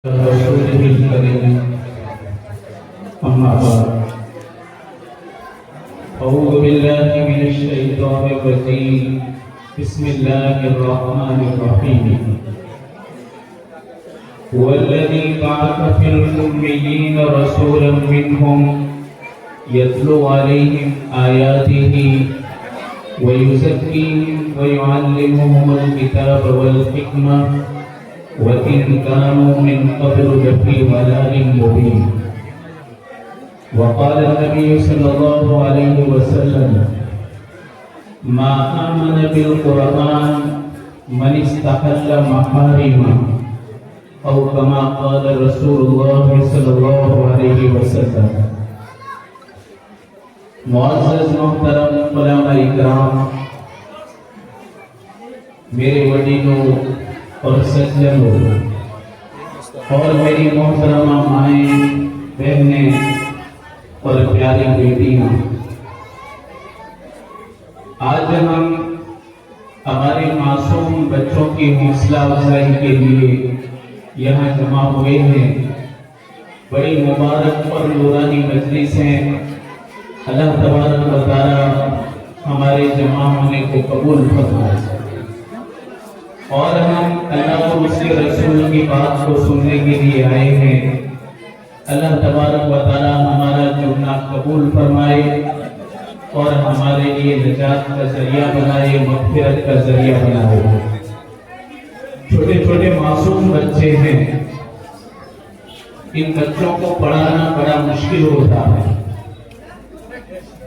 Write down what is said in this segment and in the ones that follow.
رسوله الكريم أما بعد أعوذ بالله من الشيطان الرجيم بسم الله الرحمن الرحيم هو الذي بعث في الأميين رسولا منهم يتلو عليهم آياته ويزكيهم ويعلمهم الكتاب والحكمة وَإِنْ كَانُوا مِنْ قَبْلُ لَفِي ضَلَالٍ مُبِينٍ وقال النبي صلى الله عليه وسلم ما آمن بالقرآن من استحل محارمه أو كما قال رسول الله صلى الله عليه وسلم. معزز محترم علماء اکرام، میرے وڈیروں اور سجنوں اور میری محترمہ مائیں، بہنیں اور پیاری بیٹیاں، آج ہم ہمارے معصوم بچوں کی حوصلہ افزائی کے لیے یہاں جمع ہوئے ہیں. بڑی مبارک اور نورانی مجلس ہے. اللہ تبارک و تعالی ہمارے جمع ہونے کو قبول فرمائے اور ہم اللہ اور اس کے رسول کی بات کو سننے کے لیے آئے ہیں. اللہ تبارک و تعالی ہمارا جمعہ قبول فرمائے اور ہمارے لیے نجات کا ذریعہ بنائے، مغفرت کا ذریعہ بنائے. چھوٹے چھوٹے معصوم بچے ہیں، ان بچوں کو پڑھانا بڑا مشکل ہوتا ہے.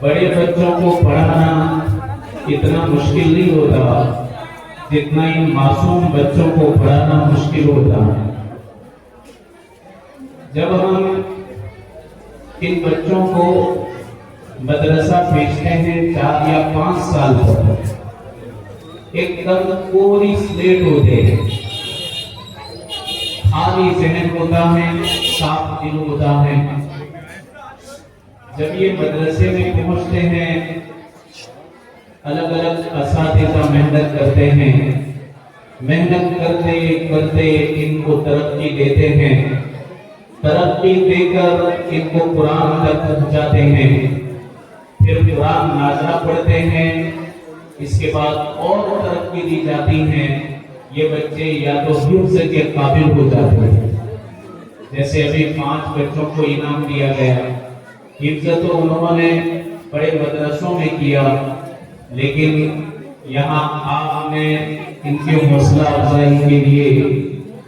بڑے بچوں کو پڑھانا اتنا مشکل نہیں ہوتا جتنا ان معصوم بچوں کو پڑھانا مشکل ہوتا ہے. جب ہم ان بچوں کو مدرسہ بھیجتے ہیں 4 یا 5 سال پر، ایک دم پوری سلیٹ ہوتے ہیں، خالی ذہن ہوتا ہے، صاف دل ہوتا ہے. جب یہ مدرسے میں پہنچتے ہیں، الگ الگ اساتذہ محنت کرتے ہیں، محنت کرتے کرتے ان کو ترقی دیتے ہیں، ترقی دے کر ان کو قرآن تک پہنچاتے ہیں، پھر قرآن نازلہ پڑھتے ہیں، اس کے بعد اور ترقی دی جاتی ہے. یہ بچے یا تو حفظ کے قابل ہو جاتے ہیں، جیسے ابھی 5 بچوں کو انعام دیا گیا. حفظ تو انہوں نے بڑے مدرسوں میں کیا، لیکن یہاں آپ نے ان کے حوصلہ افزائی کے لیے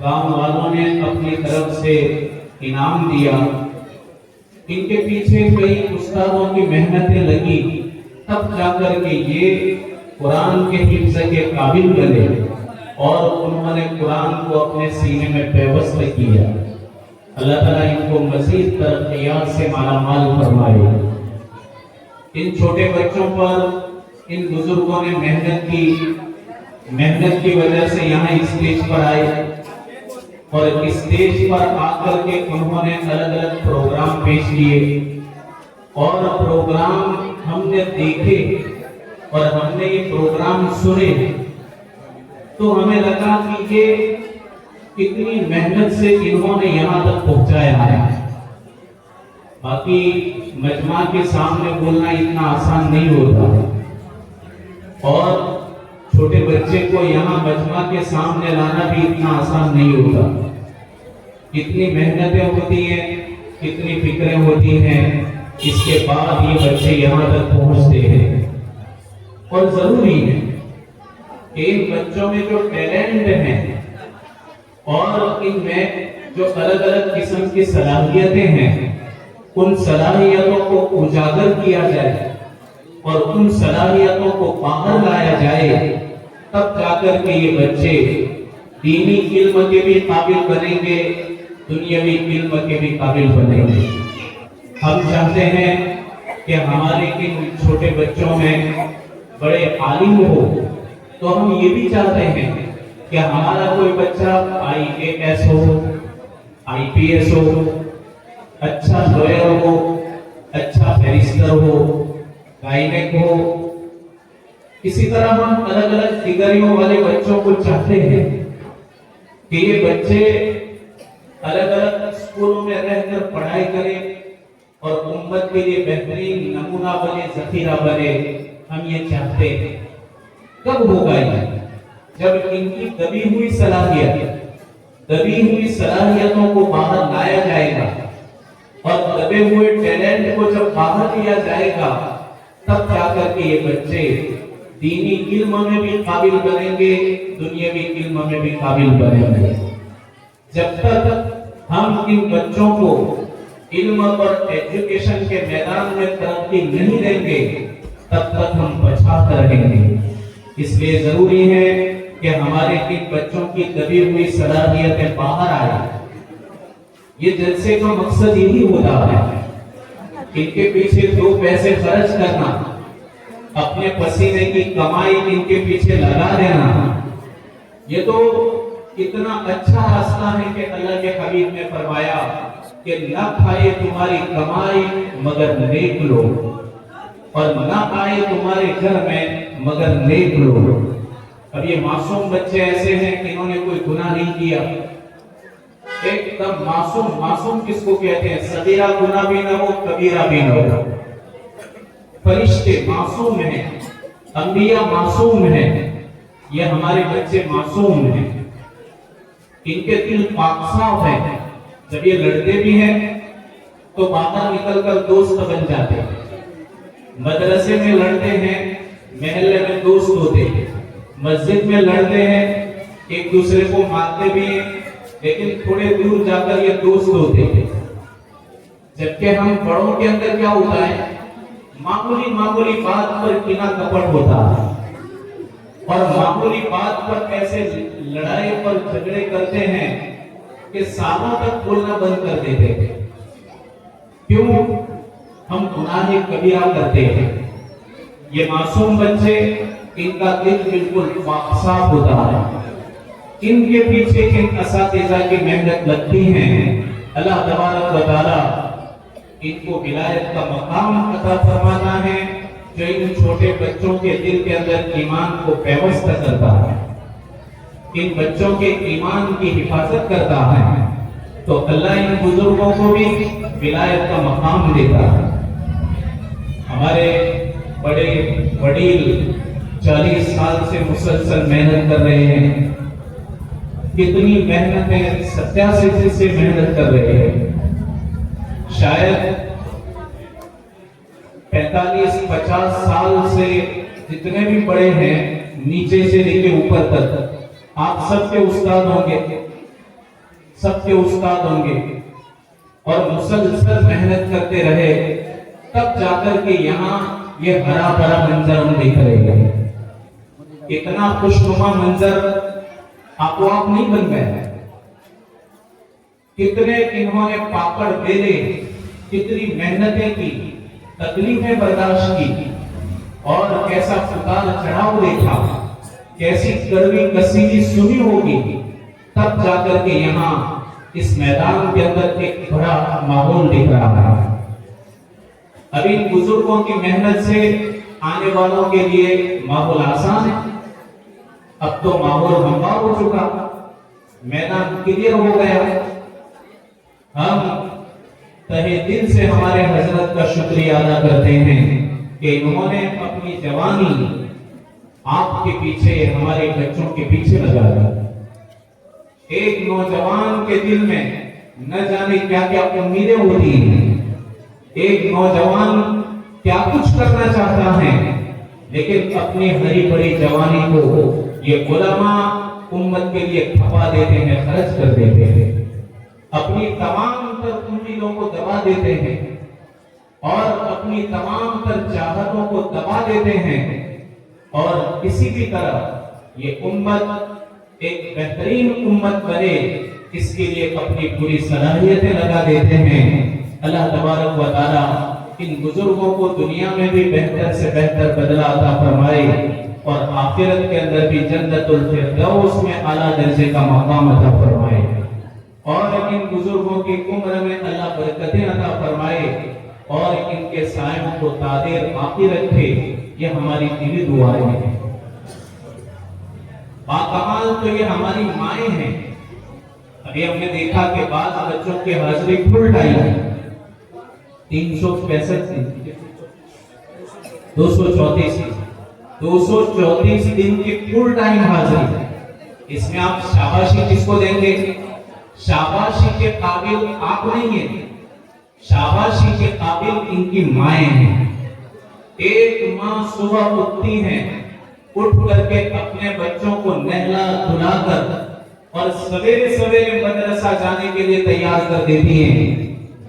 گاؤں والوں نے اپنی طرف سے انعام دیا. ان کے پیچھے کئی استادوں کی محنتیں لگی، تب جا کر کے یہ قرآن کے حفظ کے قابل بنے اور انہوں نے قرآن کو اپنے سینے میں پیوست کیا. اللہ تعالیٰ ان کو مزید ترقیات سے مالا مال فرمائے. ان چھوٹے بچوں پر ان بزرگوں نے محنت کی وجہ سے یہاں اسٹیج پر آئے اور اسٹیج پر آ کر کے انہوں نے الگ الگ پروگرام پیش کیے اور پروگرام ہم نے دیکھے اور ہم نے یہ پروگرام سنے تو ہمیں لگا کہ یہ کتنی محنت سے انہوں نے یہاں تک پہنچایا ہے. باقی مجمع کے سامنے بولنا اتنا آسان نہیں ہوتا اور چھوٹے بچے کو یہاں مجمع کے سامنے لانا بھی اتنا آسان نہیں ہوتا. کتنی محنتیں ہوتی ہیں، کتنی فکریں ہوتی ہیں، اس کے بعد یہ بچے یہاں تک پہنچتے ہیں. اور ضروری ہے کہ ان بچوں میں جو ٹیلنٹ ہیں اور ان میں جو الگ الگ قسم کی صلاحیتیں ہیں، ان صلاحیتوں کو اجاگر کیا جائے اور ان صلاحیتوں کو باہر لایا جائے، تب جا کر کے یہ بچے دینی علم کے بھی قابل بنیں گے، دنیاوی علم کے بھی قابل بنیں گے. ہم چاہتے ہیں کہ ہمارے ان چھوٹے بچوں میں بڑے عالم ہو، تو ہم یہ بھی چاہتے ہیں کہ ہمارا کوئی بچہ IAS ہو، IPS ہو، اچھا لوئر ہو، اچھا بیرسٹر ہو، گائنک ہو. اسی طرح ہم الگ الگ ڈگریوں والے بچوں کو چاہتے ہیں کہ یہ بچے الگ الگ اسکولوں میں رہ کر پڑھائی کرے اور امت کے لیے بہترین نمونہ بنے، ذخیرہ بنے، ہم یہ چاہتے ہیں۔ کب ہوگا یہ؟ جب ان کی دبی ہوئی صلاحیتوں کو باہر لایا جائے گا اور دبے ہوئے ٹیلنٹ کو جب باہر لیا جائے گا، تب جا کر کے یہ بچے دینی علم میں بھی قابل بنیں گے، دنیاوی علم میں بھی قابل بنیں گے۔ جب تک ہم ان بچوں کو علم اور ایجوکیشن کے میدان میں ترقی نہیں دیں گے، تب تک ہم پچھاتے رہیں گے۔ اس لیے ضروری ہے کہ ہمارے ان بچوں کی دبی ہوئی صلاحیتیں باہر آئیں۔ یہ جلسے کا مقصد یہی ہوتا ہے، ان کے پیچھے 2 پیسے خرچ کرنا، اپنے پسینے کی کمائی ان کے پیچھے لگا دینا، یہ تو اتنا اچھا راستہ ہے کہ اللہ کے حبیب نے فرمایا کہ نہ کھائے تمہاری کمائی مگر نیک لوگ، اور نہ آئے تمہارے گھر میں مگر نیک لوگ۔ اب یہ معصوم بچے ایسے ہیں کہ انہوں نے کوئی گناہ نہیں کیا، ایک دم معصوم کس کو کہتے ہیں؟ صغیرہ گناہ بھی نہ ہو، کبیرہ بھی نہ ہو۔ فرشتے معصوم ہیں، انبیاء معصوم ہیں، یہ ہمارے بچے معصوم ہیں، ان کے دل پاک صاف ہیں۔ جب یہ لڑتے بھی ہیں تو باہر نکل کر دوست بن جاتے ہیں، مدرسے میں لڑتے ہیں، محلے میں دوست ہوتے ہیں، مسجد میں لڑتے ہیں، ایک دوسرے کو مارتے بھی ہیں، لیکن تھوڑے دور جا کر یہ دوست ہوتے ہیں۔ جبکہ ہم بڑوں کے اندر کیا ہوتا ہے؟ معمولی بات پر کینہ کپٹ ہوتا ہے، اور معمولی بات پر ایسے لڑائی پر جھگڑے کرتے ہیں کہ سالوں تک بولنا بند کر دیتے ہیں۔ کیوں؟ ہم گناہ کبیرہ کرتے ہیں۔ یہ معصوم بچے، ان کا دل بالکل پاک صاف ہوتا ہے، ان کے پیچھے ان اساتذہ کی محنت لگتی ہیں۔ اللہ تبارک و تعالی ان کو ولایت کا مقام عطا فرمانا ہے، جو ان چھوٹے بچوں کے دل کے اندر ایمان کو پیوست کرتا ہے، ان بچوں کے ایمان کی حفاظت کرتا ہے، تو اللہ ان بزرگوں کو بھی ولایت کا مقام دیتا ہے۔ ہمارے بڑے وڈیل 40 سال سے مسلسل محنت کر رہے ہیں، کتنی محنتیں 87 سے محنت کر رہے ہیں، شاید 45-50 سال سے جتنے بھی بڑے ہیں، نیچے سے لے کے اوپر تک، آپ سب کے استاد ہوں گے، اور مسلسل محنت کرتے رہے، تب جا کر کے یہاں یہ ہرا بھرا منظر ہم دیکھ رہے ہیں۔ اتنا خوشنما منظر آپ نہیں بن گئے۔ کتنے انہوں نے پاپڑ بیلے، کتنی محنتیں کی، تکلیفیں برداشت کی، اور کیسا اتار چڑھاؤ دیکھا، کیسی کڑوی کسیلی سنی ہوگی، تب جا کر کے یہاں اس میدان کے اندر ایک بڑا ماحول دکھ رہا ہے۔ ابھی ان بزرگوں کی محنت سے آنے والوں کے لیے ماحول آسان ہے۔ اب تو ماحول ہموار ہو چکا، میدان کلیئر ہو گیا۔ ہم تہہ دل سے ہمارے حضرت کا شکریہ ادا کرتے ہیں کہ انہوں نے اپنی جوانی آپ کے پیچھے، ہمارے بچوں کے پیچھے لگا دی۔ ایک نوجوان کے دل میں نہ جانے کیا کیا امیدیں ہوتی ہیں، ایک نوجوان کیا کچھ کرنا چاہتا ہے، لیکن اپنی ہری بھری جوانی کو یہ علماء امت کے لیے کھپا دیتے ہیں، خرچ کر دیتے ہیں، اپنی تمام تر امیدوں کو دبا دیتے ہیں، اور اپنی تمام تر چاہتوں کو دبا دیتے ہیں، اور کسی بھی طرح یہ امت ایک بہترین امت بنے، اس کے لیے اپنی پوری صلاحیتیں لگا دیتے ہیں۔ اللہ تبارک و تعالی ان بزرگوں کو دنیا میں بھی بہتر سے بہتر بدلہ عطا فرمائے، اور آخرت کے اندر بھی جنت الفردوس میں اعلیٰ درجے کا مقام عطا فرمائے، اور ان بزرگوں کی عمر میں اللہ برکتیں عطا فرمائے، اور ان کے سائوں کو تادیر باقی رکھے۔ یہ ہماری دلی دعائیں ہیں۔ باکمال تو یہ ہماری مائیں ہیں۔ ابھی ہم نے دیکھا کہ بعض بچوں کی حاضری فل ٹائم ہے، 365 دن 234 دن کی فل ٹائم حاضری ہے۔ اس میں آپ شاباشی کس کو دیں گے؟ شاباشی کے قابل آپ نہیں ہیں، شاباشی کے قابل ان کی مائیں ہیں۔ ایک ماں صبح اٹھتی ہیں، اٹھ کر کے اپنے بچوں کو نہلا دھلا کر اور سویرے سویرے مدرسہ جانے کے لیے تیار کر دیتی ہیں،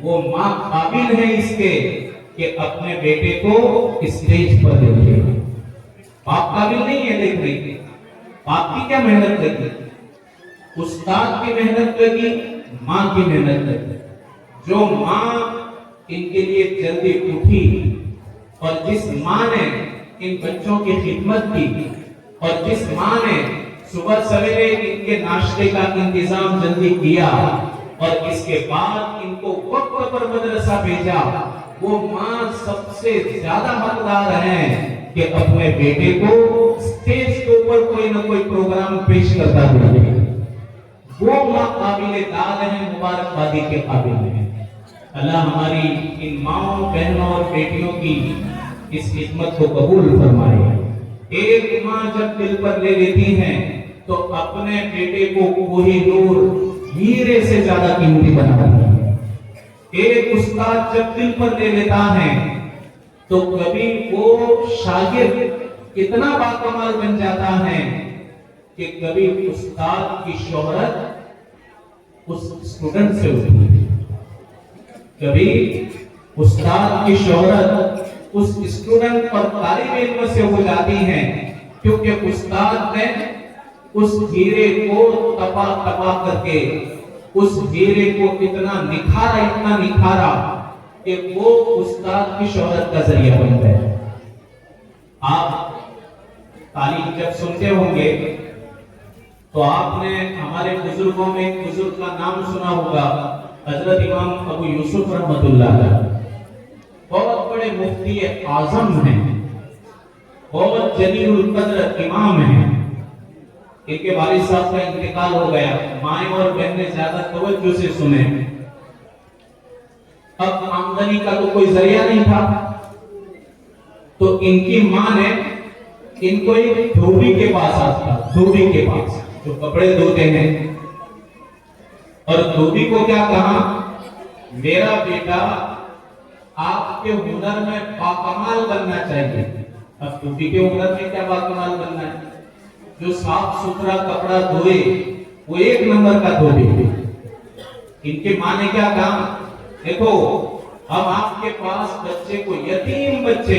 وہ ماں قابل ہے اس کے کہ اپنے بیٹے کو اسٹیج پر دیکھے۔ باپ قابل نہیں ہے دیکھنے کے۔ باپ کی کیا محنت لگی؟ استاد کی محنت لگی، ماں کی محنت لگی۔ جو ماں ان کے لیے جلدی اٹھی اور جس ماں نے ان بچوں کی خدمت کی اور جس ماں نے صبح سویرے ان کے ناشتے کا انتظام جلدی کیا اور اس کے بعد ان کو وقت پر مدرسہ بھیجا، وہ ماں سب سے زیادہ حقدار ہے کہ اپنے بیٹے کو اسٹیج کے اوپر کوئی نہ کوئی پروگرام پیش کرتا رہے۔ وہ ماں قابل داد ہیں، مبارکبادی کے قابل ہیں۔ اللہ ہماری ان ماؤں بہنوں اور بیٹیوں کی اس خدمت کو قبول فرمائے۔ ایک ماں جب دل پر لے لیتی ہیں تو اپنے بیٹے کو کوہ نور ہیرے سے زیادہ قیمتی بناتی ہے۔ ایک استاد جب دل پر لے لیتا ہے تو کبھی وہ شاگرد اتنا باکمال بن جاتا ہے کہ کبھی استاد کی شہرت اس اسٹوڈنٹ سے ہوتی ہے، کبھی استاد کی شہرت اس اسٹوڈنٹ اور طالب علم سے ہو جاتی ہے، کیونکہ استاد نے اس ہیرے کو تپا تپا کر کے اس ہیرے کو اتنا نکھارا کہ وہ استاد کی شہرت کا ذریعہ بن گئے۔ آپ تعلیم جب سنتے ہوں گے تو آپ نے ہمارے بزرگوں میں ایک بزرگ کا نام سنا ہوگا، حضرت امام ابو یوسف رحمۃ اللہ علیہ۔ بہت بڑے مفتی اعظم ہیں، بہت جلیل القدر امام ہیں۔ ان کے والد صاحب کا انتقال ہو گیا، مائیں اور بہنیں زیادہ توجہ سے سنیں۔ اب آمدنی کا تو کوئی ذریعہ نہیں تھا، تو ان کی ماں نے ان کو ایک دھوبی کے پاس آتا، دھوبی کے پاس جو کپڑے دھوتے ہیں، اور دھوبی کو کیا کہا، میرا بیٹا آپ کے ہنر میں باکمال بننا چاہیے۔ اب دھوبی کے ہنر میں کیا باکمال بننا ہے؟ جو صاف ستھرا کپڑا دھوئے وہ ایک نمبر کا دھوبی۔ ان کی ماں نے کیا کہا، دیکھو ہم آپ کے پاس بچے کو، یتیم بچے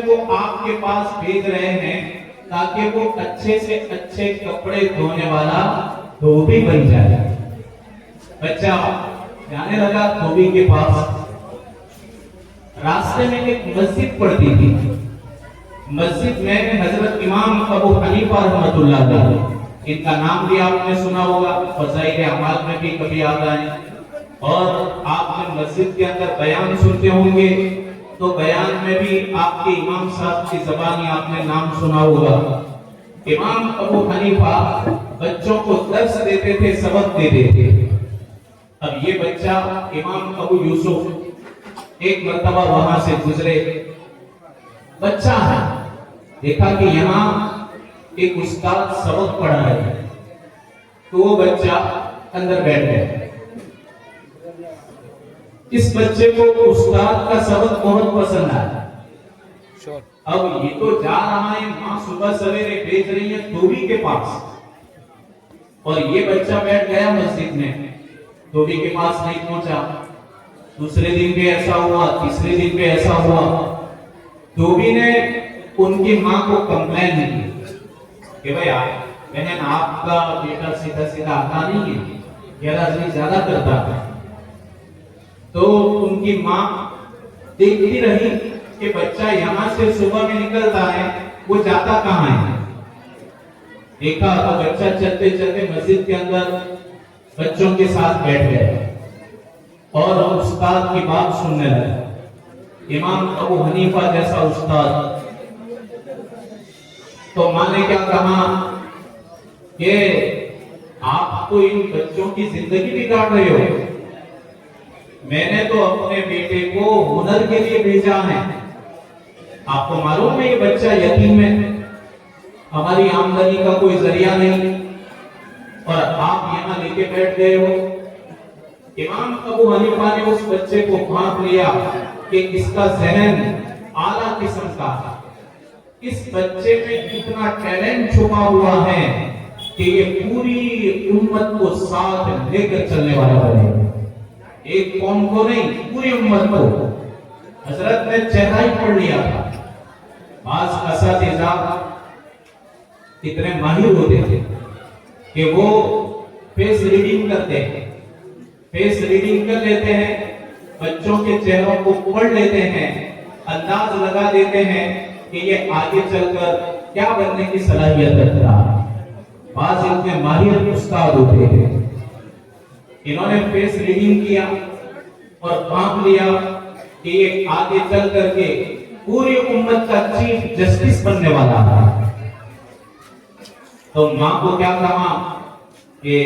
کو آپ کے پاس بھیج رہے ہیں تاکہ وہ اچھے سے اچھے کپڑے دھونے والا دھوبی بن جائے۔ بچہ جانے لگا دھوبی کے پاس۔ راستے میں ایک مسجد پڑتی تھی، مسجد میں حضرت امام ابو حنیفہ رحمۃ اللہ علیہ، ان کا نام بھی آپ نے سنا ہوگا، فضائل اعمال میں بھی کبھی آتا ہے، اور آپ نے مسجد کے اندر بیان سنتے ہوں گے تو بیان میں بھی آپ کے امام صاحب کی زبانی آپ نے نام سنا ہوگا۔ امام ابو حنیفہ بچوں کو درس دیتے تھے، سبق دیتے تھے۔ اب یہ بچہ امام ابو یوسف ایک مرتبہ وہاں سے گزرے، بچہ ہے، دیکھا کہ یہاں ایک استاد سبق پڑھا رہے ہیں، تو وہ بچہ اندر بیٹھ گیا۔ اس بچے کو استاد کا سبق بہت پسند آیا۔ اب یہ تو جا رہا ہے، ماں صبح سویرے بھیج رہی ہے دھوبی کے پاس، اور یہ بچہ بیٹھ گیا مسجد میں، دھوبی کے پاس نہیں پہنچا۔ دوسرے دن بھی ایسا ہوا، تیسرے دن بھی ایسا ہوا۔ دھوبی نے ان کی ماں کو کمپلین کی کہ بھائی بہن آپ کا بیٹا سیدھا سیدھا آتا نہیں ہے، گیرازی زیادہ کرتا ہے۔ تو ان کی ماں دیکھتی رہی کہ بچہ یہاں سے صبح میں نکلتا ہے، وہ جاتا کہاں ہے۔ دیکھا تو بچہ چلتے چلتے مسجد کے اندر بچوں کے ساتھ بیٹھ گیا اور استاد کی بات سننے لگا۔ امام ابو حنیفہ جیسا استاد۔ تو ماں نے کیا کہا، کہ آپ تو ان بچوں کی زندگی بگاڑ رہے ہو. میں نے تو اپنے بیٹے کو ہنر کے لیے بھیجا ہے. آپ کو معلوم ہے یہ بچہ یتیم ہے, ہماری آمدنی کا کوئی ذریعہ نہیں, اور آپ یہاں لے کے بیٹھ گئے ہو. امام ابو حنیفہ نے اس بچے کو بھانپ لیا کہ اس کا ذہن اعلیٰ قسم کا ہے, اس بچے میں اتنا ٹیلنٹ چھپا ہوا ہے کہ یہ پوری امت کو ساتھ لے کر چلنے والا بنے. ایک قوم کو نہیں, پوری امت کو. حضرت نے چہرہ ہی پڑھ لیا تھا. بعض اساتذہ اتنے ماہر ہوتے تھے کہ وہ فیس ریڈنگ کرتے ہیں, فیس ریڈنگ کر لیتے ہیں, بچوں کے چہروں کو پڑھ لیتے ہیں, انداز لگا دیتے ہیں کہ یہ آگے چل کر کیا بننے کی صلاحیت رکھتا ہے. بعض اتنے ماہر استاد ہوتے ہیں. انہوں نے فیس ریڈنگ کیا اور بھانپ لیا کہ یہ آگے چل کر کے پوری امت کا چیف جسٹس بننے والا ہے. تو ماں کو کیا کہا کہ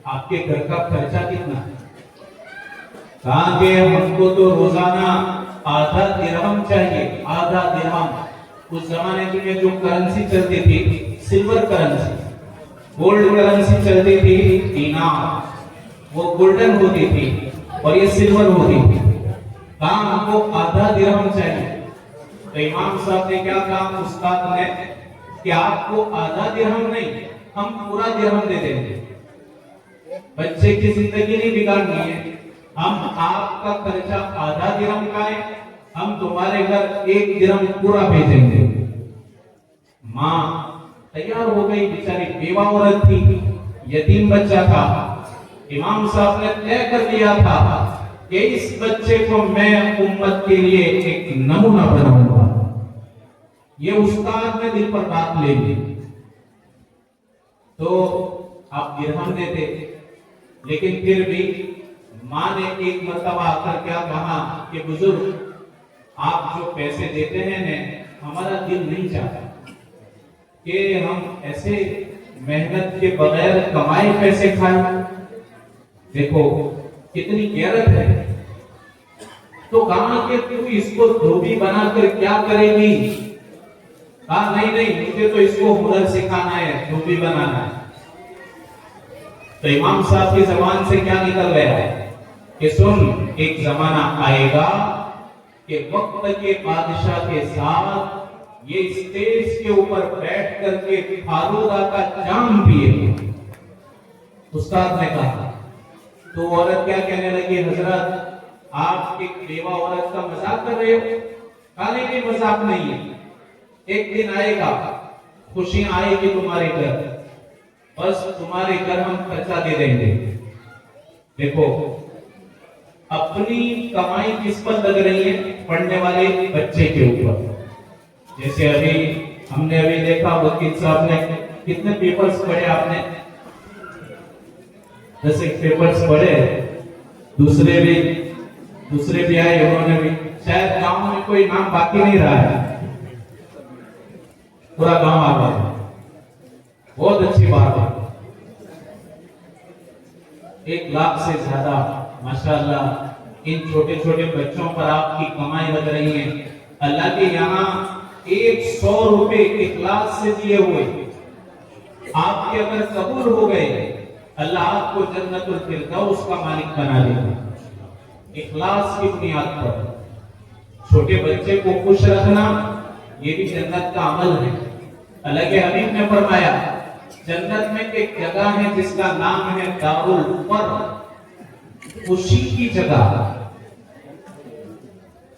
آپ کے گھر کا خرچہ کتنا ہے؟ کہا کہ ہم کو تو روزانہ آدھا درہم چاہیے, آدھا درہم. اس زمانے میں جو کرنسی چلتی تھی سلور کرنسی, گولڈ کرنسی چلتی تھی دینار, وہ گولڈن ہوتی تھی اور یہ سلور ہوتی تھی. کہا ہم کو آدھا درہم چاہیے. تو امام صاحب نے کیا کہا استاد نے کہ آپ کو آدھا درہم نہیں, ہم پورا درہم دے دیں گے. بچے کی زندگی نہیں بگاڑنی ہے, ہم آپ کا خرچہ آدھا درہم کا ہے, ہم تمہارے گھر 1 درہم پورا بھیجیں گے. ماں تیار ہو گئی, بیچاری بیوہ عورت تھی, یتیم بچہ تھا. امام صاحب نے طے کر لیا تھا کہ اس بچے کو میں امت کے لیے ایک نمونہ بناؤں گا. یہ استاد نے دل پر بات لے لی. تو آپ درہم دیتے, لیکن پھر بھی ماں نے ایک مرتبہ آ کر کیا کہا کہ بزرگ آپ جو پیسے دیتے ہیں ہمارا دل نہیں چاہتا کہ ہم ایسے محنت کے بغیر کمائے پیسے کھائیں. دیکھو کتنی غیرت ہے. تو کہا کہ تو اس کو دھوبی بنا کر کیا کرے گی؟ کہا نہیں مجھے تو اس کو ہنر سکھانا ہے, دھوبی بنانا ہے. تو امام صاحب کی زبان سے کیا نکل گیا ہے کہ سن, ایک زمانہ آئے گا کہ وقت کے بادشاہ کے ساتھ یہ اسٹیج کے اوپر بیٹھ کر کے فالودہ کا جام پیے. استاد نے کہا. تو عورت کیا کہنے لگی, حضرت آپ ایک بیوہ عورت کا مذاق کر رہے ہو؟ کہا نہیں مذاق نہیں ہے, ایک دن آئے گا, خوشیاں آئے گی تمہارے گھر, بس تمہارے گھر ہم خرچہ دے دیں گے. دیکھو اپنی کمائی کس پر لگ رہی ہے؟ پڑھنے والے بچے کے اوپر. جیسے ہم نے ابھی دیکھا وکیل صاحب نے کتنے پیپرز پڑھے, آپ نے 10 پیپرز پڑھے. دوسرے بھی آئے, انہوں نے بھی. شاید گاؤں میں کوئی نام باقی نہیں رہا ہے, پورا گاؤں آ گیا. بہت اچھی بات ہے. 1 لاکھ سے زیادہ ماشاءاللہ ان چھوٹے چھوٹے بچوں پر آپ کی کمائی لگ رہی ہے. اللہ کے یہاں 100 روپے اخلاص سے دیے ہوئے آپ کے اگر قبول ہو گئے, اللہ آپ کو جنت الفردوس کا مالک بنا دے گا. اخلاص کی بنیاد پر چھوٹے بچے کو خوش رکھنا یہ بھی جنت کا عمل ہے. اللہ کے حبیب نے فرمایا جنت میں ایک جگہ ہے جس کا نام ہے دار الفرح, خوشی کی جگہ.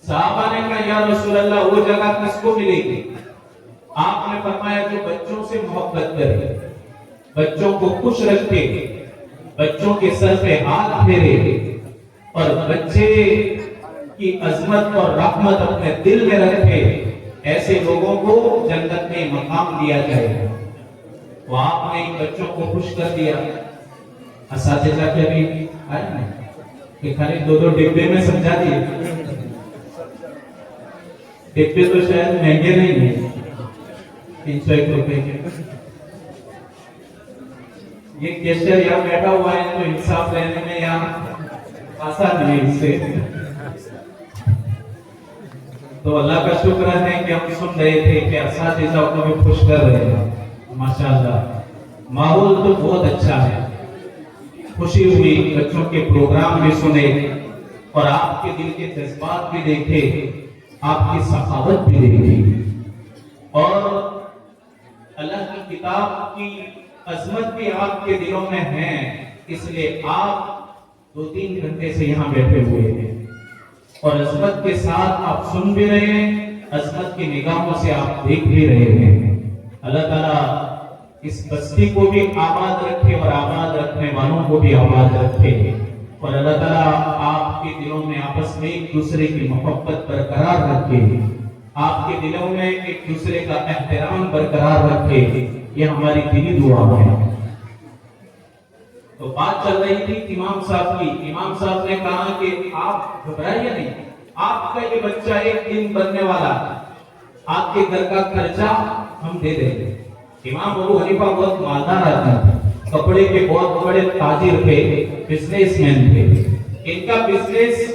صحابہ نے کہا یا رسول اللہ وہ جگہ کس کو ملے گی؟ آپ نے فرمایا جو بچوں سے محبت کرے, بچوں کو خوش رکھے, بچوں کے سر پہ ہاتھ پھیرے اور بچے کی عظمت اور رحمت اپنے دل میں رکھے, ایسے لوگوں کو جنت میں مقام دیا جائے گا. تو آپ نے ان بچوں کو خوش کر دیا. اساتذہ کے بھی آئے نا کہ خالی 2 ڈبے میں سمجھا دیے. ڈبے تو شاید مہنگے نہیں ہیں, 301 روپے کے. یہ کیشر یہاں بیٹھا ہوا ہے تو انصاف لینے میں یہاں آسان نہیں اس سے. تو اللہ کا شکر ہے کہ ہم سن رہے تھے کہ اساتذہ کو بھی خوش کر رہے ہیں. ماشاءاللہ ماحول تو بہت اچھا ہے. خوشی ہوئی بچوں کے پروگرام بھی سنے اور آپ کے دل کے جذبات بھی دیکھے, آپ کی سخاوت بھی دیکھی, اور اللہ کی کتاب کی عظمت بھی آپ کے دلوں میں ہے. اس لیے آپ 2-3 گھنٹے سے یہاں بیٹھے ہوئے ہیں اور عظمت کے ساتھ آپ سن بھی رہے ہیں, عظمت کی نگاہوں سے آپ دیکھ بھی رہے ہیں. اللہ تعالیٰ اس بستی کو بھی آباد رکھے اور آباد رکھنے والوں کو بھی آباد رکھے, اور اللہ تعالیٰ آپ کے دلوں میں آپس میں ایک دوسرے کی محبت برقرار رکھے, آپ کے دلوں میں ایک دوسرے کا احترام برقرار رکھے. یہ ہماری دلی دعا ہے. تو بات چل رہی تھی امام صاحب کی. امام صاحب نے کہا کہ آپ گھبرائیے نہیں, آپ کا یہ بچہ ایک دن بننے والا, آپ کے گھر کا خرچہ ہم دے دیں گے. امام ابو حنیفہ بہت مالدار آدمی تھے, کپڑے کے بہت بڑے تاجر تھے, بزنس مین تھے. ان کا بزنس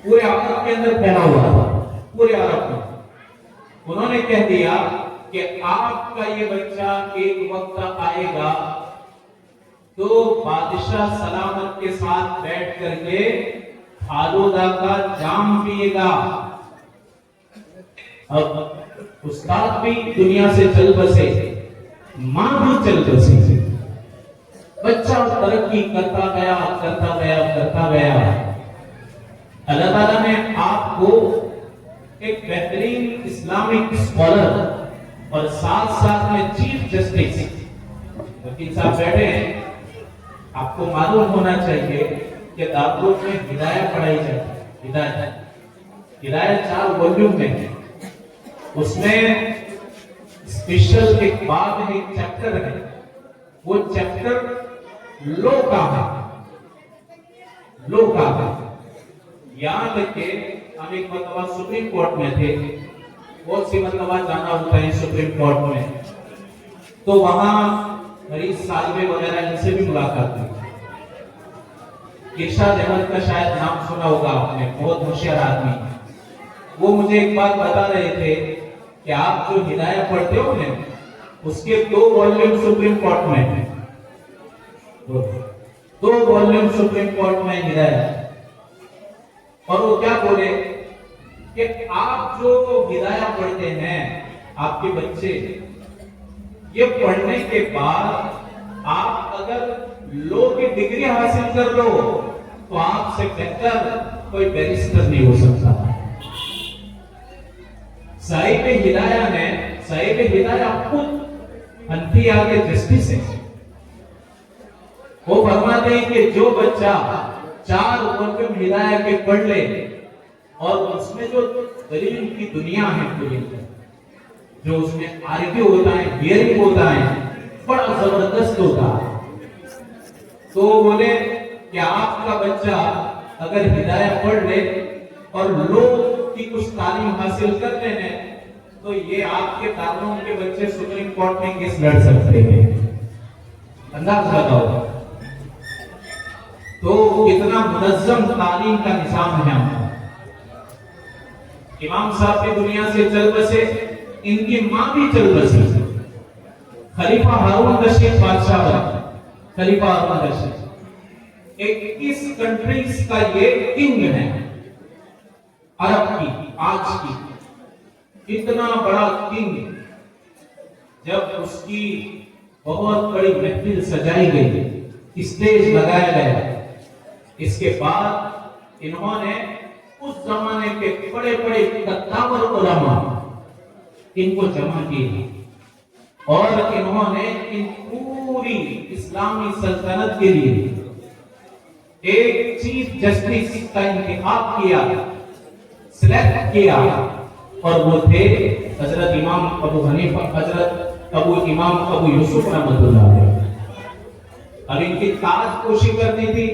پورے عرب کے اندر پھیلا ہوا تھا, پورے عرب میں. انہوں نے کہہ دیا کہ آپ کا یہ بچہ ایک وقت آئے گا تو بادشاہ سلامت کے ساتھ بیٹھ کر کے آلودہ کا جام پیے گا. اب استاد بھی دنیا سے چل بسے, ماں بھی چل بسی, بچہ ترقی کرتا گیا کرتا گیا کرتا گیا. اللہ تعالیٰ نے آپ کو ایک بہترین اسلامک اسکالر اور ساتھ ساتھ میں چیف جسٹس, وکیل صاحب بیٹھے ہیں. آپ کو معلوم ہونا چاہیے کہ دارالعلوم میں ہدایت پڑھائی جاتی ہے. ہدایت 4 والیوم میں ہے. اس میں اسپیشل ایک بات ہے, ایک چیپٹر ہے. وہ چیپٹر لو کا ہے, لو کا ہے. یہاں تک کہ ہم ایک مرتبہ سپریم کورٹ میں تھے, بہت سی مرتبہ جانا ہوتا ہے سپریم کورٹ میں, تو وہاں مریض صاحب وغیرہ ان سے بھی ملاقات ہوئی. ارشاد احمد کا شاید نام سنا ہوگا آپ نے, بہت ہوشیار آدمی. وہ مجھے ایک بات بتا رہے تھے کہ آپ جو ہدایت پڑھتے ہو نا, اس کے 2 والیوم سپریم کورٹ میں ہیں, 2 والیوم سپریم کورٹ میں ہدایت. اور وہ کیا بولے کہ آپ جو ہدایت پڑھتے ہیں, آپ کے بچے, یہ پڑھنے کے بعد آپ اگر لو کی ڈگری حاصل کر لو تو آپ سے بہتر کوئی بیرسٹر نہیں ہو سکتا. صاحب ہدایہ نے, صاحب ہدایہ خود حنفیہ کے جسٹس ہیں. وہ فرماتے ہیں کہ جو بچہ 4 والیوم ہدایہ کے پڑھ لے اور اس میں جو دلیل کی دنیا ہے, جو اس میں آرگیو ہوتا ہے, ہیئرنگ ہوتا ہے, بڑا زبردست ہوتا ہے, تو بولے کہ آپ کا بچہ اگر ہدایت پڑھ لے اور لوگ کی کچھ تعلیم حاصل کر لینے تو یہ آپ کے دارالعلوم کے بچے سپریم کورٹ میں کیس لڑ سکتے ہیں. انداز بتاؤ تو اتنا منظم تعلیم کا نظام ہے ہمارا. امام صاحب بھی دنیا سے چل بسے, ان کی ماں بھی چل بسی. خلیفہ ہارون رشید بادشاہ بنا, خلیفہ ہارون رشید 21 کنٹریز کا یہ کنگ ہے عرب کی آج کی. اتنا بڑا کنگ, جب اس کی بہت بڑی محفل سجائی گئی, اسٹیج لگایا گیا, اس کے بعد انہوں نے اس زمانے کے بڑے بڑے کتابر علماء ان کو جمع کیے اور انہوں نے ان پوری اسلامی سلطنت کے لیے ایک چیف جسٹس کا انتخاب کیا, سلیکٹ کیا, اور وہ تھے حضرت امام ابو حنیفہ, حضرت امام ابو یوسف رحمۃ اللہ علیہ. اب ان کی تاج پوشی کرنی تھی.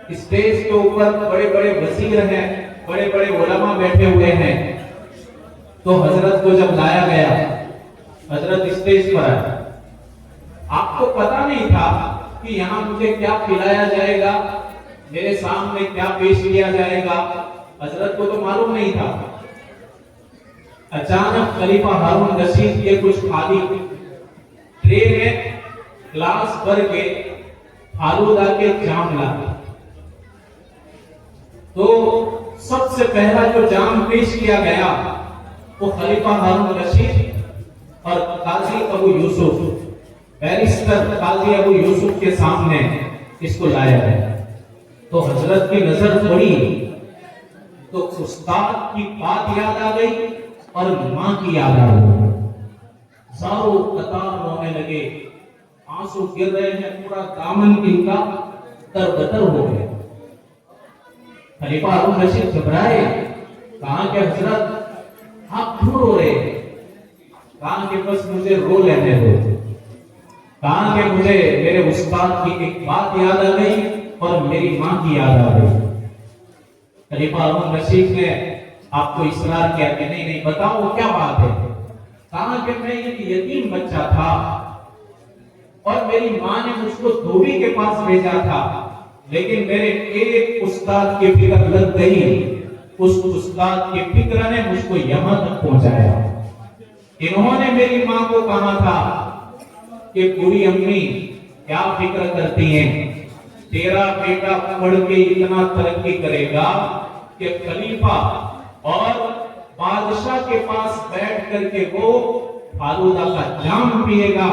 اسٹیج کے اوپر بڑے بڑے وزیر ہیں, بڑے بڑے علماء بیٹھے ہوئے ہیں, تو حضرت کو جب لایا گیا, حضرت اسٹیج پر آئے, آپ کو پتا نہیں تھا کہ یہاں مجھے کیا پلایا جائے گا، میرے سامنے کیا پیش کیا جائے گا، حضرت کو تو معلوم نہیں تھا۔ اچانک خلیفہ ہارون رشید کے کچھ خالی ٹرے میں گلاس بھر کے فالودہ کے جام لایا، تو سب سے پہلا جو جام پیش کیا گیا وہ خلیفہ ہارون رشید اور قاضی ابو یوسف، بیرسٹر قاضی ابو یوسف کے سامنے اس کو لایا گیا۔ تو حضرت کی نظر پڑی تو استاد کی بات یاد آ گئی اور ماں کی یاد آ گئی، ساروں قطار رونے لگے، آنسو گر رہے ہیں، پورا دامن ان کا تر ہو گیا۔ خلیفہ ہارون رشید گھبرائے، کہا کہ حضرت آپ کیوں رو رہے ہیں؟ کہا کہ بس مجھے رو لینے دو۔ کہا کہ مجھے میرے استاد کی ایک بات یاد آ گئی اور میری ماں کی یاد آ گئی۔ خلیفہ ہارون رشید نے آپ کو اصرار کیا کہ نہیں بتاؤ کیا بات ہے۔ کہا کہ میں ایک یتیم بچہ تھا اور میری ماں نے مجھ کو دھوبی کے پاس بھیجا تھا، لیکن میرے ایک استاد کی فکر لگ گئی، اس استاد کی فکر نے مجھ کو یہاں تک پہنچایا۔ انہوں نے میری ماں کو کہا تھا کہ بوڑھی امی کیا فکر کرتی ہیں، تیرا بیٹا پڑھ کے اتنا ترقی کرے گا کہ خلیفہ اور بادشاہ کے پاس بیٹھ کر کے وہ فالودہ کا جام پیے گا۔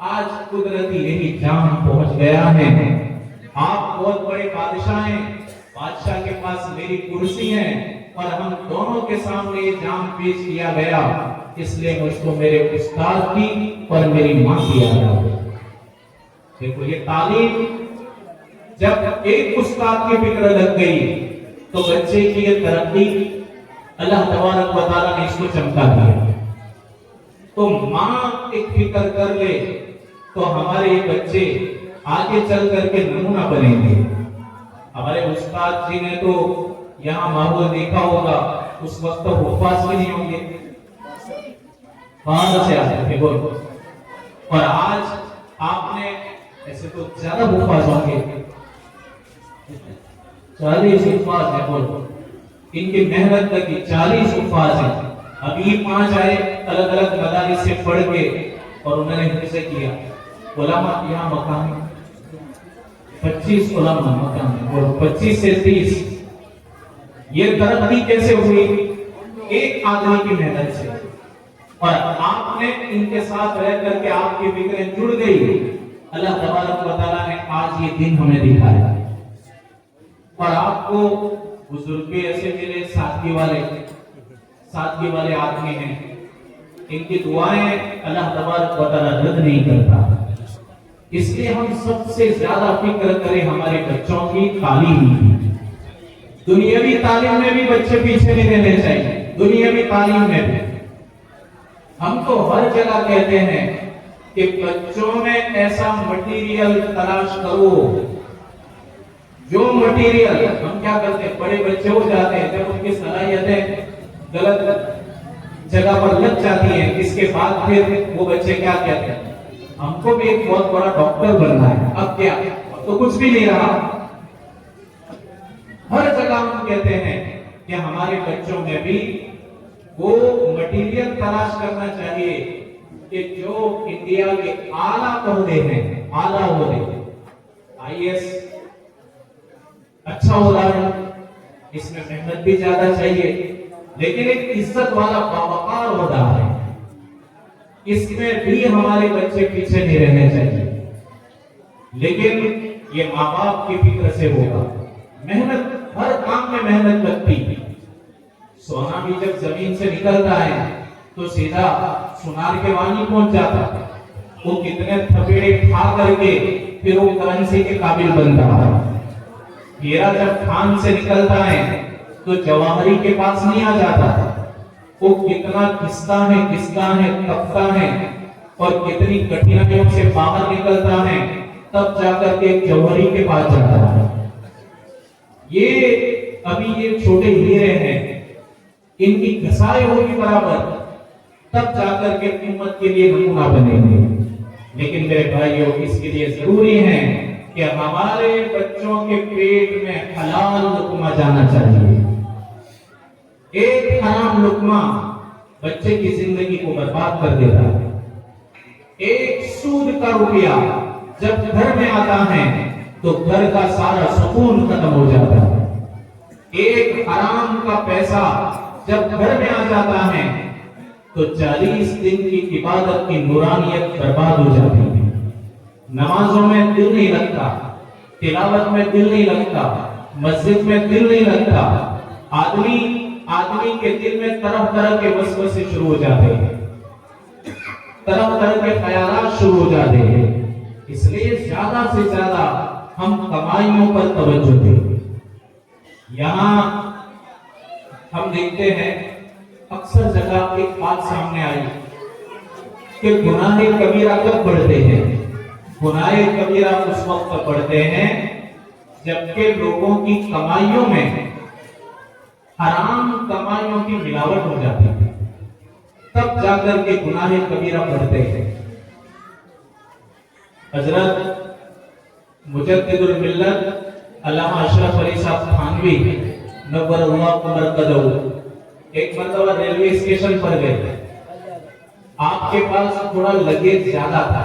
آج قدرتی یہی جام پہنچ گیا ہے، آپ بہت بڑے بادشاہ ہیں، بادشاہ کے پاس میری کرسی ہے اور ہم دونوں کے سامنے یہ جام پیش کیا گیا، اس لیے مجھ کو میرے استاد کی اور میری ماں کی یاد آ گئی۔ دیکھو یہ تعلیم، جب ایک استاد کی فکر لگ گئی تو بچے کی یہ ترقی اللہ تبارک و تعالیٰ نے اس کو چمکا دیا۔ تو ماں ایک فکر کر لے تو ہمارے یہ بچے آگے چل کر کے نمونہ بنیں گے۔ ہمارے استاد جی نے تو یہاں ماحول دیکھا ہوگا، اس وقت تو حفاظ بھی نہیں ہوں گے، وہاں سے آتے تھے بول، اور آج آپ نے ایسے تو زیادہ حفاظ ہوں گے، 40 حفاظ ہے بول، ان کی محنت کی 40 حفاظ ہیں۔ ابھی 5 آئے الگ الگ مدارس سے پڑھ کے اور انہوں نے حفظ کیا۔ علماء یہاں مقام 25 علماء مقام اور 25 سے 30، یہ ترقی کیسے ہوئی؟ ایک آدمی کی محنت سے، اور آپ نے ان کے ساتھ رہ کر کے آپ کی فکریں جڑ گئی۔ اللہ تبارک و تعالیٰ نے آج یہ دن ہمیں دکھایا، اور آپ کو بزرگ بھی ایسے ملے، سادگی والے آدمی ہیں، ان کی دعائیں اللہ تبارک و تعالیٰ رد نہیں کرتا۔ اس لیے ہم سب سے زیادہ فکر کریں ہمارے بچوں کی تعلیم کی۔ دنیاوی تعلیم میں بھی بچے پیچھے نہیں رہنے چاہیے، دنیاوی تعلیم میں بھی ہم تو ہر جگہ کہتے ہیں کہ بچوں میں ایسا مٹیریل تلاش کرو جو مٹیریل، ہم کیا کرتے ہیں، بڑے بچے ہو جاتے ہیں جب ان کی صلاحیتیں غلط جگہ پر لگ جاتی ہیں، اس کے بعد پھر وہ بچے کیا کہتے ہیں، ہم کو بھی ایک بہت بڑا ڈاکٹر بننا ہے، اب کیا، اب تو کچھ بھی نہیں رہا۔ ہر جگہ ہم کہتے ہیں کہ ہمارے بچوں میں بھی وہ مٹیریل تلاش کرنا چاہیے کہ جو انڈیا کے اعلیٰ عہدے ہیں، اعلیٰ عہدے، IAS اچھا عہدہ ہے، اس میں محنت بھی زیادہ چاہیے، لیکن ایک عزت والا باوقار عہدہ ہے، اس میں بھی ہمارے بچے پیچھے نہیں رہنے چاہیے، لیکن یہ ماں باپ کی فکر سے ہوگا۔ محنت، ہر کام میں محنت لگتی ہے۔ سونا بھی جب زمین سے نکلتا ہے تو سیدھا سونار کے وانی پہنچ جاتا ہے، وہ کتنے تھپیڑے کھا کر کے پھر وہ کرنسی کے قابل بنتا ہے۔ ہیرا جب کھان سے نکلتا ہے تو جواہری کے پاس نہیں آ جاتا، وہ کتنا کستا ہے، تپتا ہے اور کتنی کٹھنائیوں سے باہر نکلتا ہے، تب جا کر کے جوہری کے پاس جاتا ہے۔ یہ ابھی یہ چھوٹے ہیرے ہیں، ان کی گھسائی ہوگی برابر، تب جا کر کے امت کے لیے نمونہ بنے گے۔ لیکن میرے بھائیوں اس کے لیے ضروری ہے کہ ہمارے بچوں کے پیٹ میں حلال لقمہ جانا چاہیے. ایک حرام لقمہ بچے کی زندگی کو برباد کر دیتا ہے. ایک سود کا روپیہ جب گھر میں آتا ہے تو گھر کا سارا سکون ختم ہو جاتا ہے. ایک حرام کا پیسہ جب گھر میں آ جاتا ہے تو 40 دن کی عبادت کی نورانیت برباد ہو جاتی ہے. نمازوں میں دل نہیں لگتا، تلاوت میں دل نہیں لگتا، مسجد میں دل نہیں لگتا. آدمی کے دل میں طرح طرح کے وسوسے شروع ہو جاتے ہیں، طرح طرح کے خیالات شروع ہو جاتے ہیں. اس لیے زیادہ سے زیادہ ہم کمائیوں پر توجہ دیں. یہاں ہم دیکھتے ہیں اکثر جگہ ایک بات سامنے آئی کہ گناہ کبیرہ کب بڑھتے ہیں؟ گناہ کبیرہ اس وقت بڑھتے ہیں جبکہ لوگوں کی کمائیوں میں حرام کمائیوں کی ملاوٹ ہو جاتی ہے، تب جا کر کے گناہ کبیرہ بڑھتے ہیں. حضرت مجدد الملت علامہ اشرف علی صاحب تھانوی نور اللہ مرکزہ ایک مرتبہ ریلوے اسٹیشن پر گئے. آپ کے پاس تھوڑا لگیج زیادہ تھا.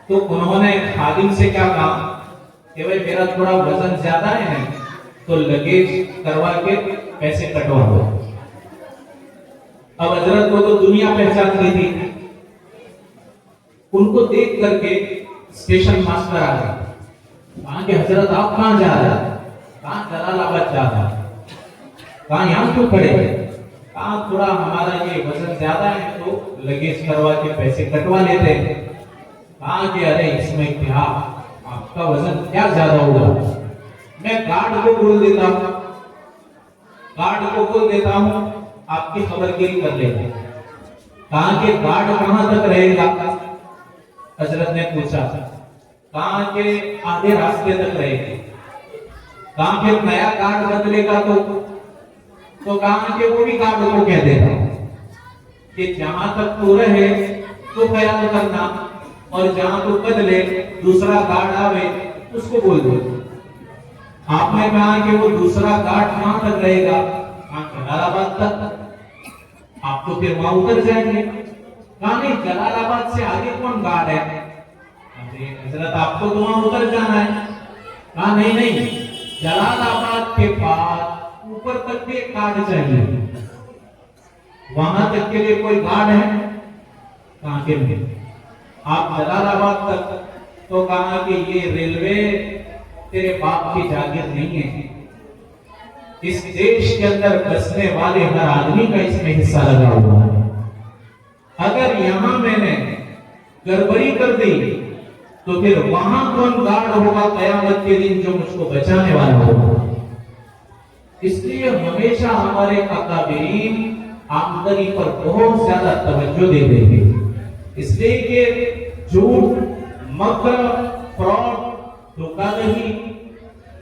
تو انہوں نے خادم سے کیا کہا کہ بھائی میرا تھوڑا وزن زیادہ ہے تو لگیج کروا کے پیسے کٹوا دو. اب حضرت کو تو دنیا پہچانتی تھی. ان کو دیکھ کر کے اسٹیشن ماسٹر آ گیا. کہا کہ حضرت آپ کہاں جا رہے ہیں؟ کہاں جلال آباد جا رہا ہے. کہاں یہاں کیوں کھڑے ہیں؟ کہاں تھوڑا ہمارا یہ وزن زیادہ ہے تو لگیج کروا کے پیسے کٹوا لیتے ہیں. کہا کہ ارے اس میں کیا، آپ کا وزن کیا زیادہ ہوگا، میں گارڈ کو بول دیتا ہوں آپ کی خبرگیری کر لیتے ہیں. کہا کہ گارڈ کہاں تک رہے گا؟ حضرت نے پوچھا. کہا کہ آدھے راستے تک رہے گا. کہا کہ نیا گارڈ بدلے گا تو کہا کہ وہ بھی گارڈ کو کہہ دیتا کہ جہاں تک تو رہے تو خیال کرنا اور جہاں تو بدلے دوسرا گارڈ آوے اس کو بول دو. آپ نے کہا کہ وہ دوسرا گارڈ کہاں تک رہے گا؟ جلال آباد تک. آپ تو پھر وہاں اتر جائیں گے. کہا نہیں جلال آباد سے آگے کون گارڈ ہے؟ حضرت آپ کو تو وہاں اتر جانا ہے. کہا نہیں جلال آباد کے بعد اوپر تک بھی ایک گارڈ چاہیے. وہاں تک کے لیے کوئی گارڈ ہے؟ کہا کہ نہیں. آپ جلال آباد تک تو کہا کہ یہ ریلوے تیرے باپ کی جاگیر نہیں ہے. اس دیش کے اندر بسنے والے ہر آدمی کا اس میں حصہ لگا ہوا ہے. اگر یہاں میں نے گڑبڑی کر دی تو پھر وہاں کون گارڈ ہوگا قیامت کے دن جو مجھ کو بچانے والا ہوگا؟ اس لیے ہمیشہ ہمارے اکابرین آمدنی پر بہت زیادہ توجہ دیتے ہیں. اس لیے کہ جھوٹ، مکر، فراڈ، دھوکہ دہی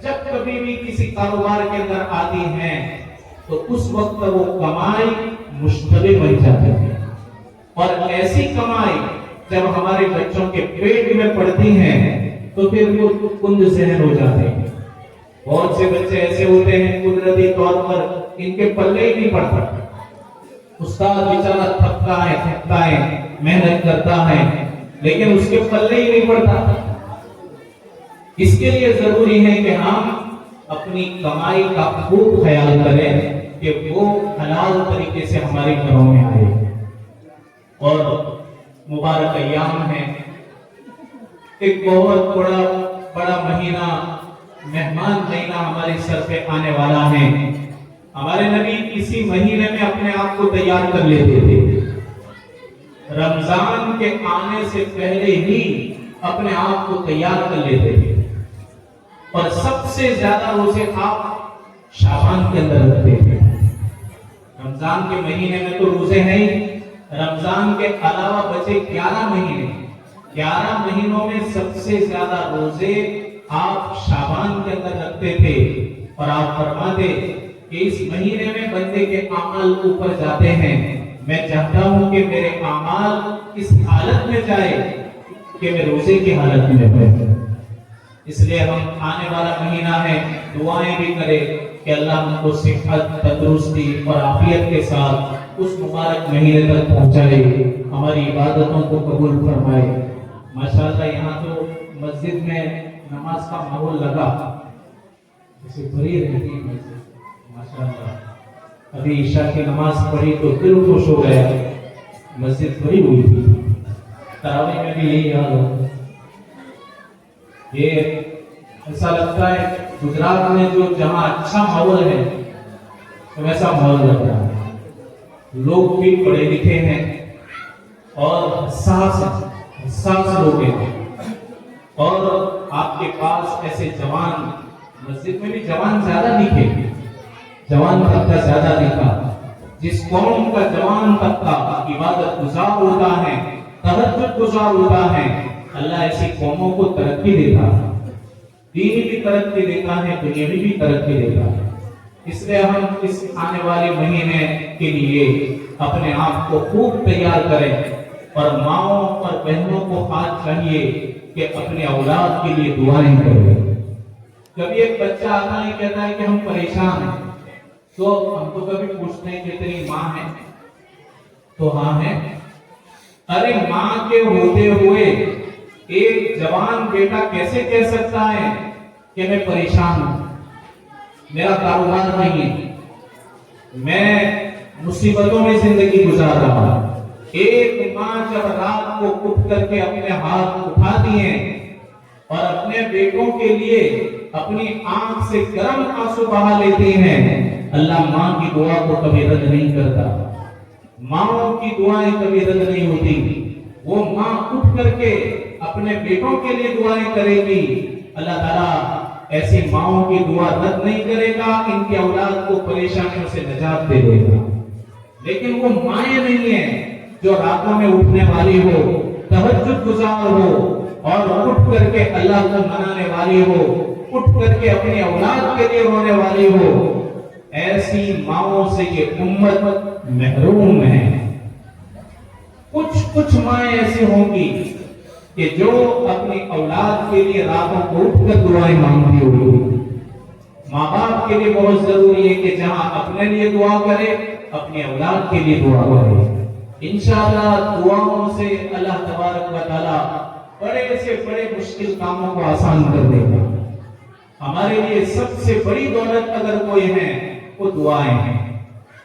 جب کبھی بھی کسی کاروبار کے اندر آتی ہیں تو اس وقت وہ کمائی مشتبہ بن جاتی ہے. اور ایسی کمائی جب ہمارے بچوں کے پیٹ میں پڑتی ہیں تو پھر وہ کند ذہن ہو جاتے ہیں. بہت سے بچے ایسے ہوتے ہیں قدرتی طور پر ان کے پلے ہی نہیں پڑتا. استاد بیچارہ تھکتا ہے محنت کرتا ہے لیکن اس کے پلے ہی نہیں پڑتا. اس کے لیے ضروری ہے کہ ہم اپنی کمائی کا خوب خیال کریں کہ وہ حلال طریقے سے ہمارے گھروں میں آئے. اور مبارک ایام ہے، ایک بہت بڑا مہینہ، مہمان مہینہ ہمارے سر پہ آنے والا ہے. ہمارے نبی اسی مہینے میں اپنے آپ کو تیار کر لیتے تھے. رمضان کے آنے سے پہلے ہی اپنے آپ کو تیار کر لیتے تھے. اور سب سے زیادہ روزے آپ شعبان کے اندر رکھتے تھے. رمضان کے مہینے میں تو روزے ہیں، رمضان کے علاوہ بچے 11 مہینے، 11 مہینوں میں سب سے زیادہ روزے آپ شعبان کے اندر رکھتے تھے. اور آپ فرماتے کہ اس مہینے میں بندے کے اعمال اوپر جاتے ہیں، میں چاہتا ہوں کہ میرے اعمال اس حالت میں جائے کہ میں روزے کی حالت میں ہوں۔ اس لیے ہم آنے والا مہینہ ہے، دعائیں بھی کریں کہ اللہ ہم کو صحت، تندرستی اور عافیت کے ساتھ اس مبارک مہینے تک پہنچائے، ہماری عبادتوں کو قبول فرمائے۔ ماشاءاللہ یہاں تو مسجد میں نماز کا ماحول لگا، اسے بھری رہتی ہے مسجد، ماشاءاللہ۔ ابھی عشاء کی نماز پڑھی تو دل خوش ہو گیا، مسجد بھری ہوئی تھی۔ تراویح میں بھی یہی حال ہو، یہ ایسا لگتا ہے گجرات میں جو جہاں اچھا ماحول ہے ویسا ماحول لگ رہا ہے، لوگ بھی پڑھے لکھے ہیں اور حساس لوگ ہیں، اور آپ کے پاس ایسے جوان، مسجد میں بھی جوان زیادہ دکھے، جوان طبقہ زیادہ دکھا۔ جس قوم کا جوان طبقہ عبادت گزار ہوتا ہے، تہجد گزار ہوتا ہے، اللہ ایسی قوموں کو ترقی دیتا ہے، دینی بھی ترقی دیتا ہے، دنیاوی بھی ترقی دیتا ہے۔ اس لیے ہم اس آنے والے مہینے کے لیے اپنے آپ کو خوب تیار کریں، اور ماؤں اور بہنوں کو آج چاہیے کہ اپنے اولاد کے لیے دعائیں کریں۔ کبھی ایک بچہ آتا ہے کہتا ہے کہ ہم پریشان ہیں، تو ہم تو کبھی پوچھتے ہیں کہ تیری ماں ہے؟ تو ہاں ہے۔ ارے ماں کے ہوتے ہوئے ایک جوان بیٹا کیسے کہہ سکتا ہے کہ میں پریشان ہوں، میرا کاروبار نہیں ہے، میں مصیبتوں میں زندگی گزار رہا ہوں۔ ایک ماں جب رات کو اٹھ کر کے اپنے ہاتھ اٹھاتی ہیں اور اپنے بیٹوں کے لیے اپنی آنکھ سے گرم آنسو بہا لیتی ہیں، اللہ ماں کی دعا کو کبھی رد نہیں کرتا، ماں کی دعائیں کبھی رد نہیں ہوتی۔ وہ ماں اٹھ کر کے اپنے بیٹوں کے لیے دعائیں کرے گی، اللہ تعالیٰ ایسی ماؤں کی دعا رد نہیں کرے گا، ان کی اولاد کو پریشانیوں سے نجات دے دے گا۔ لیکن وہ مائیں نہیں ہیں جو راتوں میں اٹھنے والی ہو، تہجد گزار ہو، اور اٹھ کر کے اللہ کو منانے والی ہو، اٹھ کر کے اپنی اولاد کے لیے رونے والی ہو۔ ایسی ماؤں سے یہ امت محروم ہے۔ کچھ مائیں ایسی ہوں گی کہ جو اپنی اولاد کے لیے راتوں کو اٹھ کر دعائیں مانگتی ہوگی۔ ماں باپ کے لیے بہت ضروری ہے کہ جہاں اپنے لیے دعا کرے، اپنی اولاد کے لیے دعا کرے۔ انشاءاللہ دعاؤں سے اللہ تبارک و تعالی بڑے سے بڑے مشکل کاموں کو آسان کر دے گا۔ ہمارے لیے سب سے بڑی دولت اگر کوئی ہے وہ دعائیں ہیں۔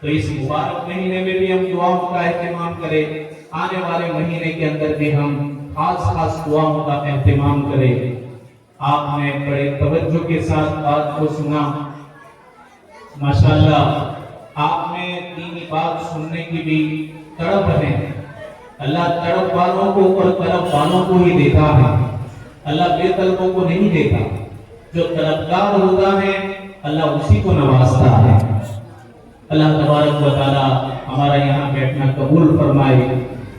تو اس مبارک مہینے میں بھی ہم دعاؤں کا اہتمام کریں، آنے والے مہینے کے اندر بھی ہم خاص دعاؤں کا اہتمام کریں۔ آپ نے بڑے توجہ کے ساتھ بات کو سنا، ماشاءاللہ آپ نے دینی بات سننے کی بھی تڑپ ہے۔ اللہ تڑپ والوں کو اور طلب والوں کو ہی دیتا ہے، اللہ بے طلبوں کو نہیں دیتا۔ جو طلبگار ہوتا ہے اللہ اسی کو نوازتا ہے۔ اللہ تبارک و تعالی ہمارا یہاں بیٹھنا قبول فرمائے،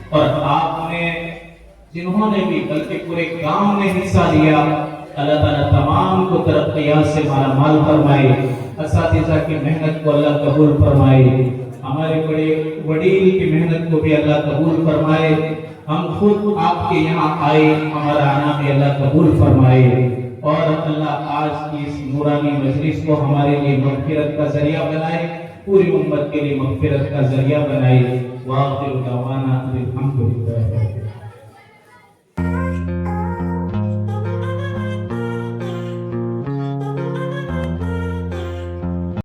اور آپ نے جنہوں نے بھی بلکہ پورے گاؤں نے حصہ لیا، اللہ تعالیٰ تمام کو ترقیات سے مالا مال فرمائے، اساتذہ کی محنت کو اللہ قبول فرمائے، ہمارے بڑے وڈیل کی محنت کو بھی اللہ قبول فرمائے، ہم خود آپ کے یہاں آئے، ہمارا آنا بھی اللہ قبول فرمائے، اور اللہ آج کی اس نورانی مجلس کو ہمارے لیے مغفرت کا ذریعہ بنائے، پوری امت کے لیے مغفرت کا ذریعہ بنائے۔ وآخر دعوانا